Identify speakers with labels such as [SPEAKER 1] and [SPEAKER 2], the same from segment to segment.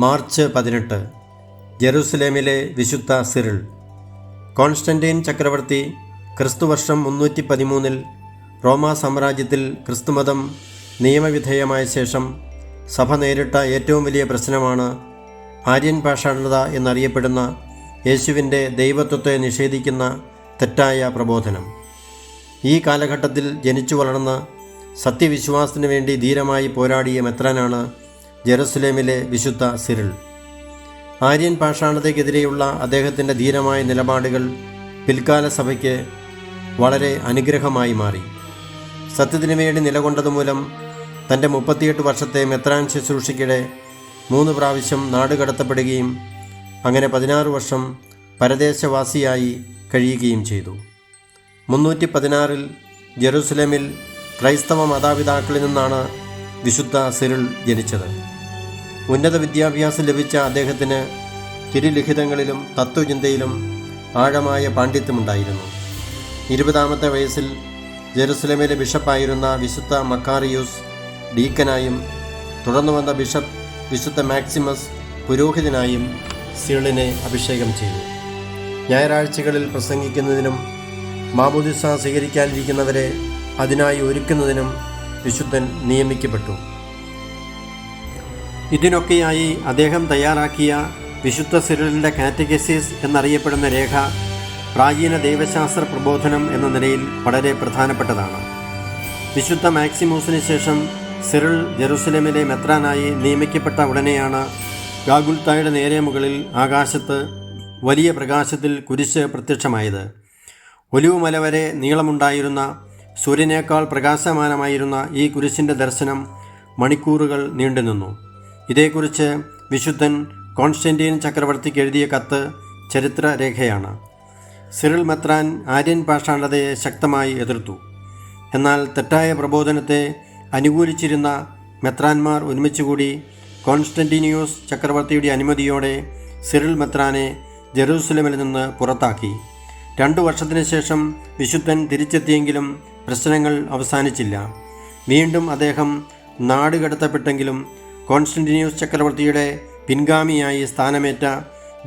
[SPEAKER 1] March 18 ജെറുസലേമിലെ വിശുദ്ധ Cyril. Constantine ചക്രവർത്തി ക്രിസ്തുവർഷം 313 റോമാ സാമ്രാജ്യത്തിൽ ക്രിസ്തുമതം നിയമവിധേയമായ ശേഷം സഭ നേരിട്ട ഏറ്റവും വലിയ പ്രശ്നമാണ് ആര്യൻ പാഷാണ്ഡത എന്നറിയപ്പെടുന്ന യേശുവിൻ്റെ ദൈവത്വത്തെ നിഷേധിക്കുന്ന തെറ്റായ പ്രബോധനം. ഈ കാലഘട്ടത്തിൽ ജനിച്ചു വളർന്ന സത്യവിശ്വാസത്തിനു വേണ്ടി ധീരമായി പോരാടിയ മെത്രാനാണ് ജെറുസലേമിലെ വിശുദ്ധ സിറിൾ. ആര്യൻ പാഷാണ്ഡതയ്ക്കെതിരെയുള്ള അദ്ദേഹത്തിൻ്റെ ധീരമായ നിലപാടുകൾ പിൽക്കാല സഭയ്ക്ക് വളരെ അനുഗ്രഹമായി മാറി. സത്യത്തിനു വേണ്ടി നിലകൊണ്ടതുമൂലം തൻ്റെ 38 വർഷത്തെ മെത്രാൻ ശുശ്രൂഷയ്ക്കിടെ 3 പ്രാവശ്യം നാടുകടത്തപ്പെടുകയും അങ്ങനെ 16 വർഷം പരദേശവാസിയായി കഴിയുകയും ചെയ്തു. 316 ജെറുസലേമിൽ ക്രൈസ്തവ മാതാപിതാക്കളിൽ നിന്നാണ് വിശുദ്ധ സിറിൾ ജനിച്ചത്. ഉന്നത വിദ്യാഭ്യാസം ലഭിച്ച അദ്ദേഹത്തിന് തിരുലിഖിതങ്ങളിലും തത്വചിന്തയിലും ആഴമായ പാണ്ഡിത്യമുണ്ടായിരുന്നു. 20ാമത്തെ വയസ്സിൽ ജെറുസലേമിലെ ബിഷപ്പായിരുന്ന വിശുദ്ധ മക്കാറിയൂസ് ഡീക്കനായും തുടർന്നു വന്ന ബിഷപ്പ് വിശുദ്ധ മാക്സിമസ് പുരോഹിതനായും സിറിളിനെ അഭിഷേകം ചെയ്തു. ഞായറാഴ്ചകളിൽ പ്രസംഗിക്കുന്നതിനും മാമോദിസ സ്വീകരിക്കാനിരിക്കുന്നവരെ അതിനായി ഒരുക്കുന്നതിനും വിശുദ്ധൻ നിയമിക്കപ്പെട്ടു. ഇതിനൊക്കെയായി അദ്ദേഹം തയ്യാറാക്കിയ വിശുദ്ധ സിറിളിൻ്റെ കാറ്റഗസിസ് എന്നറിയപ്പെടുന്ന രേഖ പ്രാചീന ദൈവശാസ്ത്ര പ്രബോധനം എന്ന നിലയിൽ വളരെ പ്രധാനപ്പെട്ടതാണ്. വിശുദ്ധ മാക്സിമൂസിന് ശേഷം സിറിൾ ജെറുസലേമിലെ മെത്രാനായി നിയമിക്കപ്പെട്ട ഉടനെയാണ് ഗാഗുൽത്തായുടെ നേരെ മുകളിൽ ആകാശത്ത് വലിയ പ്രകാശത്തിൽ കുരിശ് പ്രത്യക്ഷമായത്. ഒലിവുമല വരെ നീളമുണ്ടായിരുന്ന സൂര്യനേക്കാൾ പ്രകാശമാനമായിരുന്ന ഈ കുരിശിൻ്റെ ദർശനം മണിക്കൂറുകൾ നീണ്ടുനിന്നു. ഇതേക്കുറിച്ച് വിശുദ്ധൻ കോൺസ്റ്റന്റൈൻ ചക്രവർത്തിക്ക് എഴുതിയ കത്ത് ചരിത്രരേഖയാണ്. സിറിൾ മെത്രാൻ ആര്യൻ പാഷാണ്ഡതയെ ശക്തമായി എതിർത്തു. എന്നാൽ തെറ്റായ പ്രബോധനത്തെ അനുകൂലിച്ചിരുന്ന മെത്രാന്മാർ ഒരുമിച്ചുകൂടി കോൺസ്റ്റന്റീനിയോസ് ചക്രവർത്തിയുടെ അനുമതിയോടെ സിറിൾ മെത്രാനെ ജെറൂസലേമിൽ നിന്ന് പുറത്താക്കി. 2 വർഷത്തിന് ശേഷം വിശുദ്ധൻ തിരിച്ചെത്തിയെങ്കിലും പ്രശ്നങ്ങൾ അവസാനിച്ചില്ല. വീണ്ടും അദ്ദേഹം നാടുകടത്തപ്പെട്ടെങ്കിലും കോൺസ്റ്റന്റീനിയോസ് ചക്രവർത്തിയുടെ പിൻഗാമിയായി സ്ഥാനമേറ്റ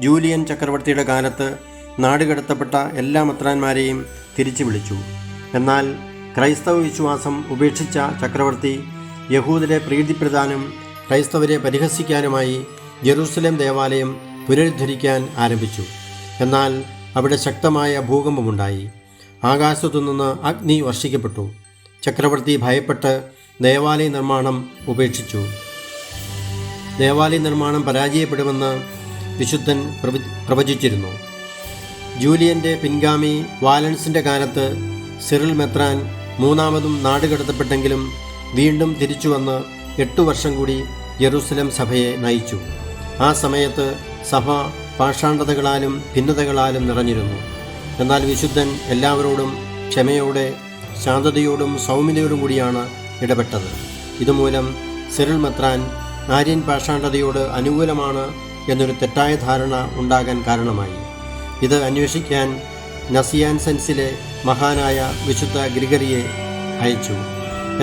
[SPEAKER 1] ജൂലിയൻ ചക്രവർത്തിയുടെ കാലത്ത് നാടുകടത്തപ്പെട്ട എല്ലാ മെത്രാന്മാരെയും തിരിച്ചു വിളിച്ചു. എന്നാൽ ക്രൈസ്തവ വിശ്വാസം ഉപേക്ഷിച്ച ചക്രവർത്തി യഹൂദരെ പ്രീതിപ്പെടാനും ക്രൈസ്തവരെ പരിഹസിക്കാനുമായി ജെറൂസലേം ദേവാലയം പുനരുദ്ധരിക്കാൻ ആരംഭിച്ചു. എന്നാൽ അവിടെ ശക്തമായ ഭൂകമ്പമുണ്ടായി. ആകാശത്തുനിന്ന് അഗ്നി വർഷിക്കപ്പെട്ടു. ചക്രവർത്തി ഭയപ്പെട്ട് ദേവാലയ നിർമ്മാണം ഉപേക്ഷിച്ചു. ദേവാലയ നിർമ്മാണം പരാജയപ്പെടുമെന്ന് വിശുദ്ധൻ പ്രവചിച്ചിരുന്നു. ജൂലിയൻ്റെ പിൻഗാമി വാലൻസിൻ്റെ കാലത്ത് സിറിൾ മെത്രാൻ 3ാമതും നാടുകടത്തപ്പെട്ടെങ്കിലും വീണ്ടും തിരിച്ചുവന്ന് 8 വർഷം കൂടി ജെറൂസലേം സഭയെ നയിച്ചു. ആ സമയത്ത് സഭ പാഷാണ്ഡതകളാലും ഭിന്നതകളാലും നിറഞ്ഞിരുന്നു. എന്നാൽ വിശുദ്ധൻ എല്ലാവരോടും ക്ഷമയോടെ ശാന്തതയോടും സൗമ്യതയോടും കൂടിയാണ് ഇടപെട്ടത്. ഇതുമൂലം സിറിൾ മെത്രാൻ ആര്യൻ പാഷാണ്ഡതയോട് അനുകൂലമാണ് എന്നൊരു തെറ്റായ ധാരണ ഉണ്ടാകാൻ കാരണമായി. ഇത് അന്വേഷിക്കാൻ നസിയാൻസെൻസിലെ മഹാനായ വിശുദ്ധ ഗ്രിഗറിയെ അയച്ചു.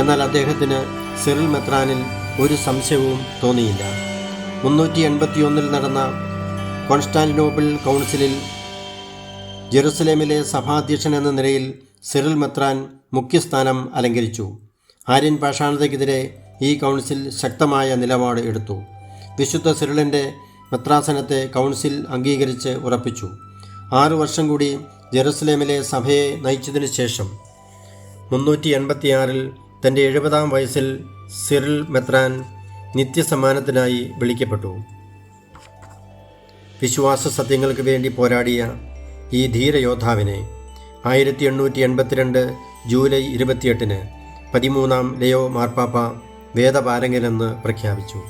[SPEAKER 1] എന്നാൽ അദ്ദേഹത്തിന് സിറിൾ മെത്രാനിൽ ഒരു സംശയവും തോന്നിയില്ല. 381 നടന്ന കോൺസ്റ്റാന്റിനോപ്പിൾ കൗൺസിലിൽ ജെറുസലേമിലെ സഭാധ്യക്ഷൻ എന്ന നിലയിൽ സിറിൾ മെത്രാൻ മുഖ്യസ്ഥാനം അലങ്കരിച്ചു. ആര്യൻ പാഷാണ്ഡതയ്ക്കെതിരെ ഈ കൗൺസിൽ ശക്തമായ നിലപാട് എടുത്തു. വിശുദ്ധ സിറിളിൻ്റെ മെത്രാസനത്തെ കൗൺസിൽ അംഗീകരിച്ച് ഉറപ്പിച്ചു. 6 വർഷം കൂടി ജെറുസലേമിലെ സഭയെ നയിച്ചതിനു ശേഷം 386 തൻ്റെ 70ാം വയസ്സിൽ സിറിൾ മെത്രാൻ നിത്യസമ്മാനത്തിനായി വിളിക്കപ്പെട്ടു. വിശ്വാസ സത്യങ്ങൾക്ക് വേണ്ടി പോരാടിയ ഈ ധീരയോദ്ധാവിനെ 1882 ജൂലൈ 28 13ാം ലയോ മാർപ്പാപ്പ വേദപാരംഗനെന്ന് പ്രഖ്യാപിച്ചു.